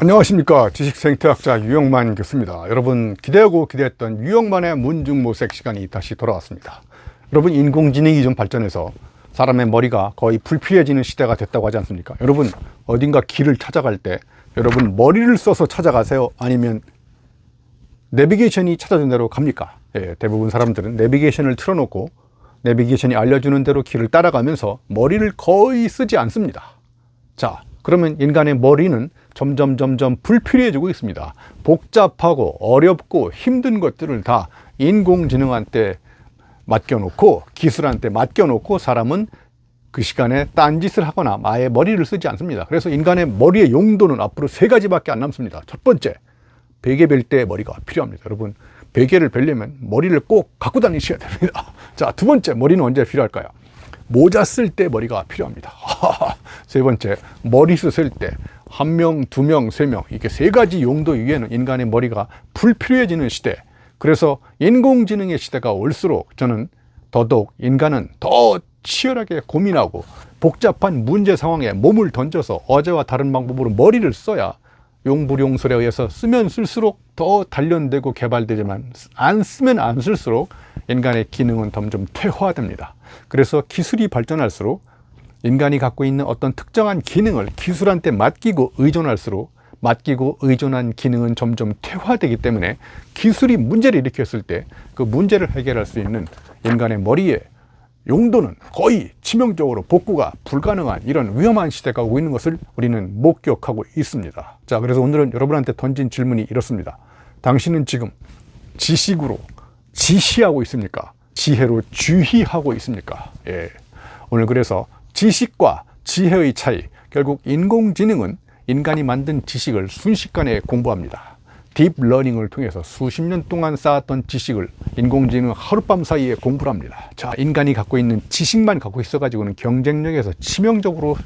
안녕하십니까. 지식생태학자 유영만 교수입니다. 여러분, 기대하고 기대했던 유영만의 문중모색 시간이 다시 돌아왔습니다. 여러분, 인공지능이 좀 발전해서 사람의 머리가 거의 불필요해지는 시대가 됐다고 하지 않습니까? 여러분, 어딘가 길을 찾아갈 때 여러분 머리를 써서 찾아가세요? 아니면 내비게이션이 찾아준 대로 갑니까? 대부분 사람들은 내비게이션을 틀어놓고 내비게이션이 알려주는 대로 길을 따라가면서 머리를 거의 쓰지 않습니다. 자, 그러면 인간의 머리는 점점 불필요해지고 있습니다. 복잡하고 어렵고 힘든 것들을 다 인공지능한테 맡겨놓고, 기술한테 맡겨놓고 사람은 그 시간에 딴짓을 하거나 아예 머리를 쓰지 않습니다. 그래서 인간의 머리의 용도는 앞으로 세 가지밖에 안 남습니다. 첫 번째, 베개 벨 때 머리가 필요합니다. 여러분, 베개를 벨려면 머리를 꼭 갖고 다니셔야 됩니다. 자, 두 번째, 머리는 언제 필요할까요? 모자 쓸 때 머리가 필요합니다. 세 번째, 머리숱 쓸 때 한 명, 두 명, 세 명, 이렇게 세 가지 용도 이외에는 인간의 머리가 불필요해지는 시대. 그래서 인공지능의 시대가 올수록 저는 더더욱 인간은 더 치열하게 고민하고 복잡한 문제 상황에 몸을 던져서 어제와 다른 방법으로 머리를 써야 용불용설에 의해서 쓰면 쓸수록 더 단련되고 개발되지만 안 쓰면 안 쓸수록 인간의 기능은 점점 퇴화됩니다. 그래서 기술이 발전할수록 인간이 갖고 있는 어떤 특정한 기능을 기술한테 맡기고 의존할수록 맡기고 의존한 기능은 점점 퇴화되기 때문에 기술이 문제를 일으켰을 때 그 문제를 해결할 수 있는 인간의 머리의 용도는 거의 치명적으로 복구가 불가능한 이런 위험한 시대가 오고 있는 것을 우리는 목격하고 있습니다. 자, 그래서 오늘은 여러분한테 던진 질문이 이렇습니다. 당신은 지금 지식으로 지시하고 있습니까? 지혜로 주희하고 있습니까? 오늘 그래서 지식과 지혜의 차이, 결국 인공지능은 인간이 만든 지식을 순식간에 공부합니다. 딥러닝을 통해서 수십 년 동안 쌓았던 지식을 인공지능은 하룻밤 사이에 공부를 합니다. 자, 인간이 갖고 있는 지식만 갖고 있어가지고는 경쟁력에서 치명적으로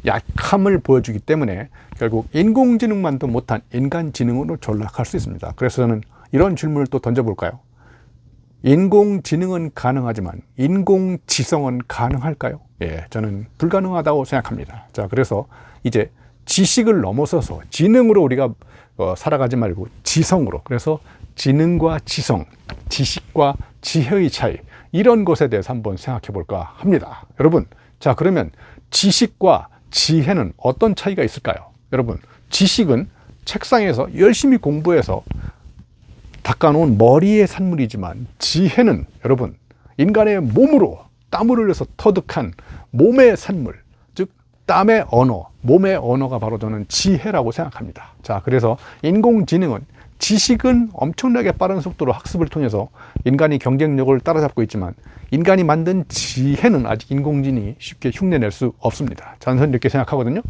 약함을 보여주기 때문에 결국 인공지능만도 못한 인간지능으로 전락할 수 있습니다. 그래서 저는 이런 질문을 또 던져볼까요? 인공지능은 가능하지만 인공지성은 가능할까요? 저는 불가능하다고 생각합니다. 자, 그래서 이제 지식을 넘어서서 지능으로 우리가 살아가지 말고 지성으로, 그래서 지능과 지성, 지식과 지혜의 차이, 이런 것에 대해서 한번 생각해 볼까 합니다. 여러분, 자, 그러면 지식과 지혜는 어떤 차이가 있을까요? 여러분, 지식은 책상에서 열심히 공부해서 닦아놓은 머리의 산물이지만 지혜는 여러분, 인간의 몸으로 땀을 흘려서 터득한 몸의 산물, 즉 땀의 언어, 몸의 언어가 바로 저는 지혜라고 생각합니다. 자, 그래서 인공지능은 지식은 엄청나게 빠른 속도로 학습을 통해서 인간이 경쟁력을 따라잡고 있지만 인간이 만든 지혜는 아직 인공지능이 쉽게 흉내낼 수 없습니다. 저는 이렇게 생각하거든요.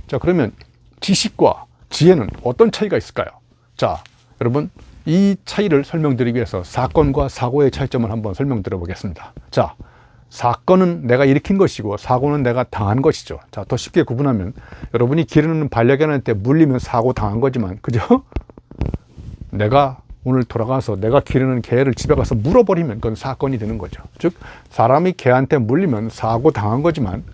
자, 그러면 지식과 지혜는 어떤 차이가 있을까요? 자, 여러분, 이 차이를 설명드리기 위해서 사건과 사고의 차이점을 한번 설명드려 보겠습니다. 자, 사건은 내가 일으킨 것이고 사고는 내가 당한 것이죠. 자, 더 쉽게 구분하면 여러분이 기르는 반려견한테 물리면 사고 당한 거지만, 그죠? 내가 오늘 돌아가서 내가 기르는 개를 집에 가서 물어버리면 그건 사건이 되는 거죠. 즉, 사람이 개한테 물리면 사고 당한 거지만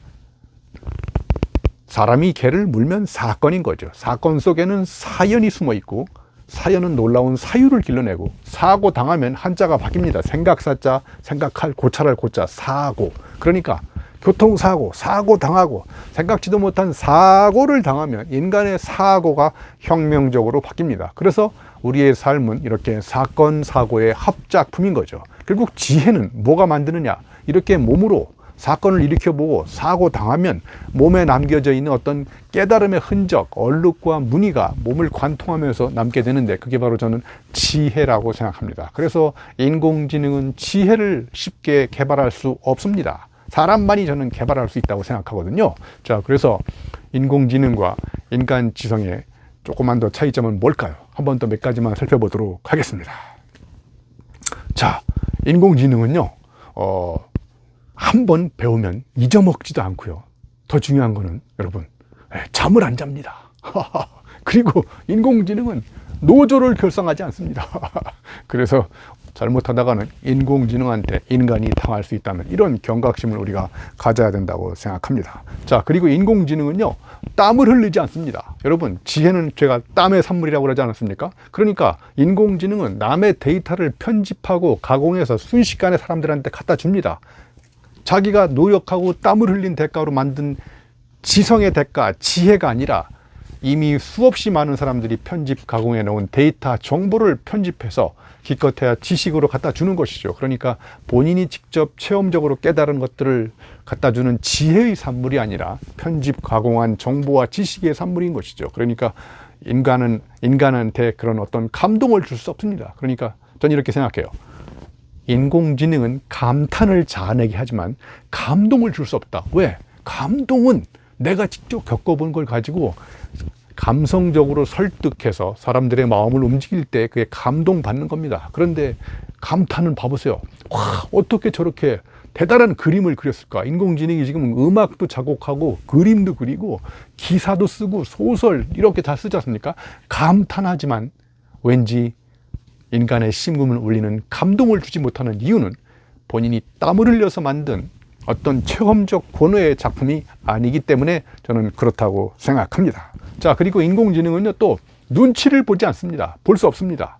사람이 개를 물면 사건인 거죠. 사건 속에는 사연이 숨어 있고 사연은 놀라운 사유를 길러내고, 사고 당하면 한자가 바뀝니다. 생각사자, 생각할 고찰할 고자, 사고. 그러니까 교통사고, 사고 당하고 생각지도 못한 사고를 당하면 인간의 사고가 혁명적으로 바뀝니다. 그래서 우리의 삶은 이렇게 사건, 사고의 합작품인 거죠. 결국 지혜는 뭐가 만드느냐? 이렇게 몸으로 사건을 일으켜보고 사고 당하면 몸에 남겨져 있는 어떤 깨달음의 흔적, 얼룩과 무늬가 몸을 관통하면서 남게 되는데, 그게 바로 저는 지혜라고 생각합니다. 그래서 인공지능은 지혜를 쉽게 개발할 수 없습니다. 사람만이 저는 개발할 수 있다고 생각하거든요. 자, 그래서 인공지능과 인간지성의 조금만 더 차이점은 뭘까요? 한번 더 몇 가지만 살펴보도록 하겠습니다. 자, 인공지능은요, 한 번 배우면 잊어먹지도 않고요. 더 중요한 거는 여러분, 잠을 안 잡니다. 그리고 인공지능은 노조를 결성하지 않습니다. 그래서 잘못하다가는 인공지능한테 인간이 당할 수 있다는 이런 경각심을 우리가 가져야 된다고 생각합니다. 자, 그리고 인공지능은요, 땀을 흘리지 않습니다. 여러분, 지혜는 제가 땀의 산물이라고 그러지 않았습니까? 그러니까 인공지능은 남의 데이터를 편집하고 가공해서 순식간에 사람들한테 갖다 줍니다. 자기가 노력하고 땀을 흘린 대가로 만든 지성의 대가, 지혜가 아니라 이미 수없이 많은 사람들이 편집, 가공해 놓은 데이터, 정보를 편집해서 기껏해야 지식으로 갖다 주는 것이죠. 그러니까 본인이 직접 체험적으로 깨달은 것들을 갖다 주는 지혜의 산물이 아니라 편집, 가공한 정보와 지식의 산물인 것이죠. 그러니까 인간한테 그런 어떤 감동을 줄 수 없습니다. 그러니까 저는 이렇게 생각해요. 인공지능은 감탄을 자아내게 하지만 감동을 줄 수 없다. 왜? 감동은 내가 직접 겪어본 걸 가지고 감성적으로 설득해서 사람들의 마음을 움직일 때 그게 감동받는 겁니다. 그런데 감탄은 봐보세요. 와, 어떻게 저렇게 대단한 그림을 그렸을까? 인공지능이 지금 음악도 작곡하고 그림도 그리고 기사도 쓰고 소설 이렇게 다 쓰지 않습니까? 감탄하지만 왠지 인간의 심금을 울리는 감동을 주지 못하는 이유는 본인이 땀을 흘려서 만든 어떤 체험적 권위의 작품이 아니기 때문에 저는 그렇다고 생각합니다. 자, 그리고 인공지능은요, 또 눈치를 보지 않습니다. 볼 수 없습니다.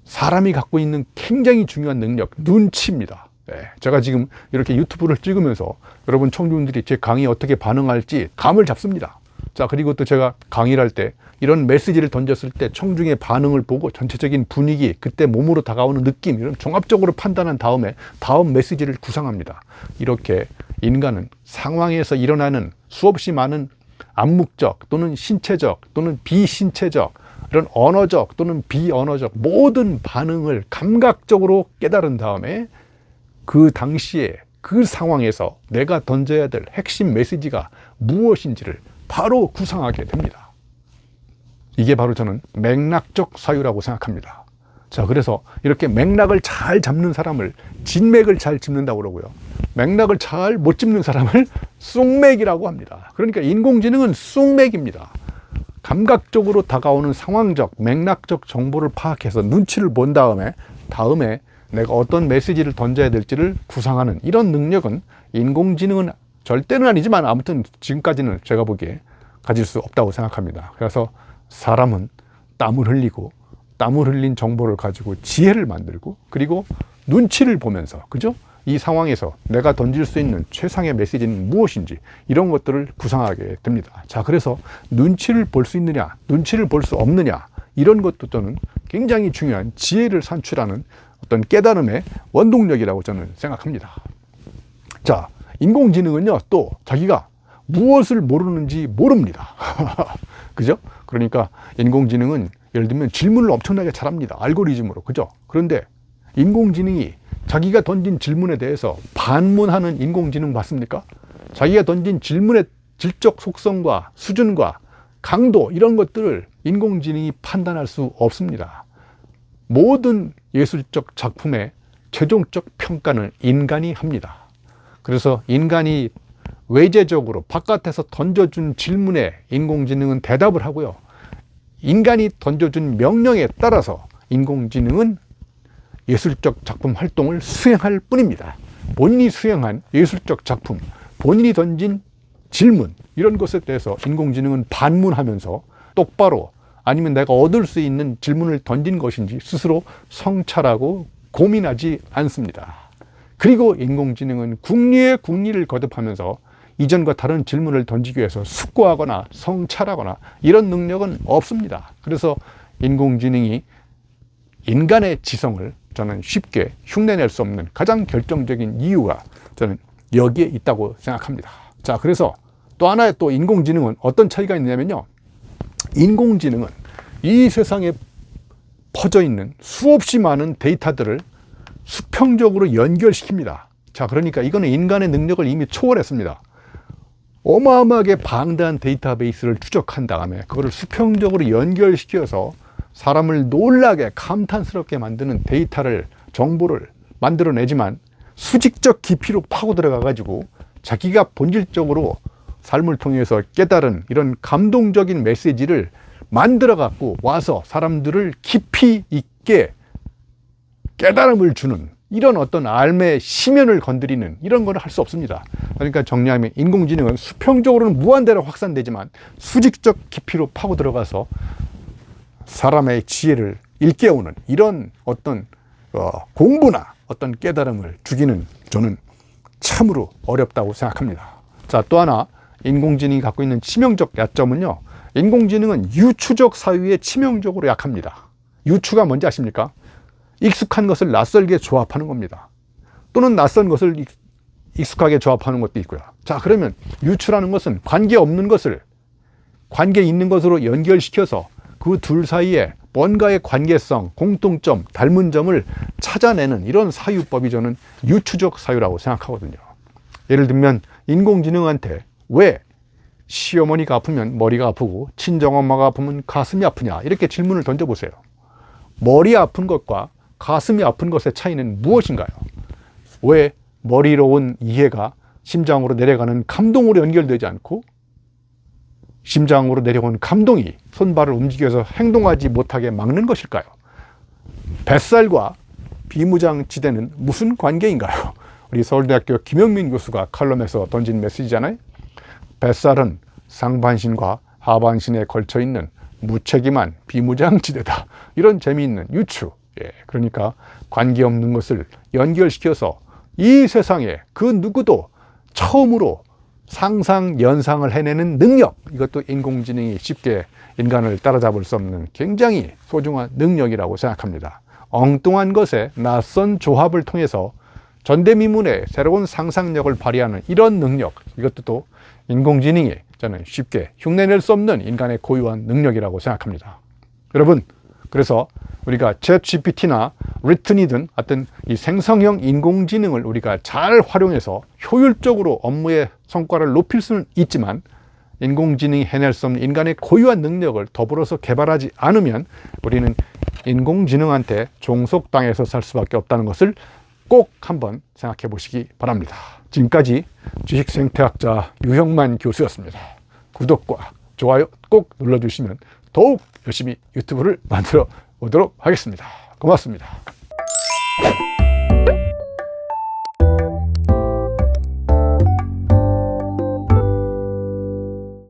사람이 갖고 있는 굉장히 중요한 능력, 눈치입니다. 네, 제가 지금 이렇게 유튜브를 찍으면서 여러분 청중들이 제 강의에 어떻게 반응할지 감을 잡습니다. 자, 그리고 또 제가 강의를 할 때 이런 메시지를 던졌을 때 청중의 반응을 보고 전체적인 분위기, 그때 몸으로 다가오는 느낌, 이런 종합적으로 판단한 다음에 다음 메시지를 구상합니다. 이렇게 인간은 상황에서 일어나는 수없이 많은 암묵적 또는 신체적 또는 비신체적 이런 언어적 또는 비언어적 모든 반응을 감각적으로 깨달은 다음에 그 당시에 그 상황에서 내가 던져야 될 핵심 메시지가 무엇인지를 바로 구상하게 됩니다. 이게 바로 저는 맥락적 사유라고 생각합니다. 자, 그래서 이렇게 맥락을 잘 잡는 사람을 진맥을 잘 짚는다고 그러고요. 맥락을 잘 못 짚는 사람을 쑥맥이라고 합니다. 그러니까 인공지능은 쑥맥입니다. 감각적으로 다가오는 상황적, 맥락적 정보를 파악해서 눈치를 본 다음에 내가 어떤 메시지를 던져야 될지를 구상하는 이런 능력은 인공지능은 절대는 아니지만 아무튼 지금까지는 제가 보기에 가질 수 없다고 생각합니다. 그래서 사람은 땀을 흘리고 땀을 흘린 정보를 가지고 지혜를 만들고 그리고 눈치를 보면서, 그죠? 이 상황에서 내가 던질 수 있는 최상의 메시지는 무엇인지 이런 것들을 구상하게 됩니다. 자, 그래서 눈치를 볼 수 있느냐, 눈치를 볼 수 없느냐, 이런 것도 저는 굉장히 중요한 지혜를 산출하는 어떤 깨달음의 원동력이라고 저는 생각합니다. 자, 인공지능은요, 또 자기가 무엇을 모르는지 모릅니다. 그죠? 그러니까 인공지능은 예를 들면 질문을 엄청나게 잘합니다. 알고리즘으로. 그죠? 그런데 인공지능이 자기가 던진 질문에 대해서 반문하는 인공지능 맞습니까? 자기가 던진 질문의 질적 속성과 수준과 강도 이런 것들을 인공지능이 판단할 수 없습니다. 모든 예술적 작품의 최종적 평가는 인간이 합니다. 그래서 인간이 외재적으로 바깥에서 던져준 질문에 인공지능은 대답을 하고요. 인간이 던져준 명령에 따라서 인공지능은 예술적 작품 활동을 수행할 뿐입니다. 본인이 수행한 예술적 작품, 본인이 던진 질문 이런 것에 대해서 인공지능은 반문하면서 똑바로 아니면 내가 얻을 수 있는 질문을 던진 것인지 스스로 성찰하고 고민하지 않습니다. 그리고 인공지능은 국리에 국리를 거듭하면서 이전과 다른 질문을 던지기 위해서 숙고하거나 성찰하거나 이런 능력은 없습니다. 그래서 인공지능이 인간의 지성을 저는 쉽게 흉내낼 수 없는 가장 결정적인 이유가 저는 여기에 있다고 생각합니다. 자, 그래서 또 하나의 또 인공지능은 어떤 차이가 있냐면요. 인공지능은 이 세상에 퍼져 있는 수없이 많은 데이터들을 수평적으로 연결시킵니다. 자, 그러니까 이거는 인간의 능력을 이미 초월했습니다. 어마어마하게 방대한 데이터베이스를 추적한 다음에 그거를 수평적으로 연결시켜서 사람을 놀라게 감탄스럽게 만드는 데이터를, 정보를 만들어내지만 수직적 깊이로 파고 들어가 가지고 자기가 본질적으로 삶을 통해서 깨달은 이런 감동적인 메시지를 만들어 갖고 와서 사람들을 깊이 있게 깨달음을 주는 이런 어떤 삶의 심연을 건드리는 이런 걸 할 수 없습니다. 그러니까 정리하면 인공지능은 수평적으로는 무한대로 확산되지만 수직적 깊이로 파고 들어가서 사람의 지혜를 일깨우는 이런 어떤 공부나 어떤 깨달음을 주기는 저는 참으로 어렵다고 생각합니다. 자, 또 하나 인공지능이 갖고 있는 치명적 약점은요, 인공지능은 유추적 사유에 치명적으로 약합니다. 유추가 뭔지 아십니까? 익숙한 것을 낯설게 조합하는 겁니다. 또는 낯선 것을 익숙하게 조합하는 것도 있고요. 자, 그러면 유추라는 것은 관계없는 것을 관계 있는 것으로 연결시켜서 그 둘 사이에 뭔가의 관계성, 공통점, 닮은 점을 찾아내는 이런 사유법이 저는 유추적 사유라고 생각하거든요. 예를 들면 인공지능한테 왜 시어머니가 아프면 머리가 아프고 친정엄마가 아프면 가슴이 아프냐 이렇게 질문을 던져보세요. 머리 아픈 것과 가슴이 아픈 것의 차이는 무엇인가요? 왜 머리로 온 이해가 심장으로 내려가는 감동으로 연결되지 않고 심장으로 내려온 감동이 손발을 움직여서 행동하지 못하게 막는 것일까요? 뱃살과 비무장지대는 무슨 관계인가요? 우리 서울대학교 김영민 교수가 칼럼에서 던진 메시지잖아요. 뱃살은 상반신과 하반신에 걸쳐 있는 무책임한 비무장지대다. 이런 재미있는 유추. 그러니까 관계없는 것을 연결시켜서 이 세상에 그 누구도 처음으로 상상, 연상을 해내는 능력, 이것도 인공지능이 쉽게 인간을 따라잡을 수 없는 굉장히 소중한 능력이라고 생각합니다. 엉뚱한 것에 낯선 조합을 통해서 전대미문의 새로운 상상력을 발휘하는 이런 능력, 이것도 또 인공지능이 저는 쉽게 흉내낼 수 없는 인간의 고유한 능력이라고 생각합니다. 여러분, 그래서 우리가 챗GPT나 리튼이든 어떤 이 생성형 인공지능을 우리가 잘 활용해서 효율적으로 업무의 성과를 높일 수는 있지만 인공지능이 해낼 수 없는 인간의 고유한 능력을 더불어서 개발하지 않으면 우리는 인공지능한테 종속당해서 살 수밖에 없다는 것을 꼭 한번 생각해 보시기 바랍니다. 지금까지 주식생태학자 유형만 교수였습니다. 구독과 좋아요 꼭 눌러주시면 더욱 열심히 유튜브를 만들어 보도록 하겠습니다. 고맙습니다.